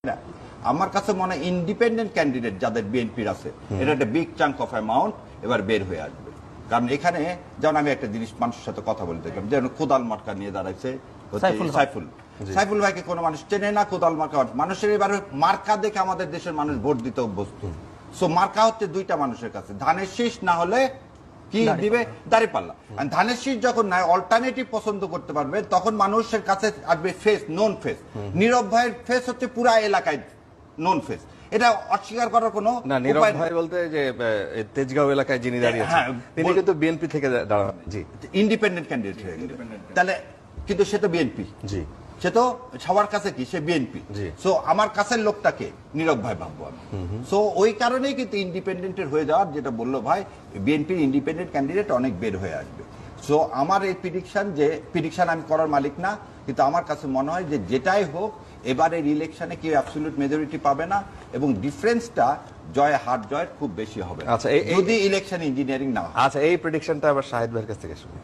না, আমার কাছে মনে হয় ইন্ডিপেন্ডেন্ট ক্যান্ডিডেট যাদের বিএনপির আছে এটা একটা বিগ চাঙ্ক অফ অ্যামাউন্ট এবার বের হয়ে আসবে। কারণ এখানে যেমন আমি একটা জিনিস মানুষের সাথে কথা বলে দেখলাম, যেমন কোদাল মার্কা নিয়ে দাঁড়াইছে সাইফুল ভাইকে কোনো মানুষ চেনে না। কোদাল মার্কা মানুষের এবার মার্কা দেখে আমাদের দেশের মানুষ ভোট দিতে অভ্যস্ত। সো মার্কা হচ্ছে দুইটা মানুষের কাছে, ধানের শীষ না হলে কি দিবে দাঁড়িপাল্লা। ধানের শীষ যখন নাই অল্টারনেটিভ পছন্দ করতে পারবে তখন মানুষের কাছে আসবে ফেস, নন ফেস। নীরব ভাইয়ের ফেস হচ্ছে পুরা এলাকায় নন ফেস, এটা অস্বীকার করার কোনো না। নীরব ভাই বলতে যে তেজগাঁও এলাকায় যিনি দাঁড়িয়ে আছেন তিনি কিন্তু বিএনপি থেকে দাঁড়ান, জি ইন্ডিপেন্ডেন্ট ক্যান্ডিডেট হয়ে গেল। তাহলে কিন্তু সে তো বিএনপি, জি সে তো সবার কাছে কি সে বিএনপি। সো আমার কাছের লোকটাকে নীরব ভাই ভাববো আমি। সো ওই কারণেই কিন্তু ইন্ডিপেন্ডেন্টের হয়ে যাওয়ার, যেটা বললো ভাই, বিএনপির ইন্ডিপেন্ডেন্ট ক্যান্ডিডেট অনেক বের হয়ে আসবে। সো আমার এই প্রিডিকশন আমি করার মালিক না, কিন্তু আমার কাছে মনে হয় যে যেটাই হোক এবারের ইলেকশনে কেউ অ্যাবসলিউট মেজরিটি পাবে না এবং ডিফারেন্সটা জয়ের খুব বেশি হবে আচ্ছা, যদি ইলেকশন ইঞ্জিনিয়ারিং না হয়। আচ্ছা, এই প্রেডিকশনটা আবার শাহিদ ভাইয়ের কাছ থেকে শুনি।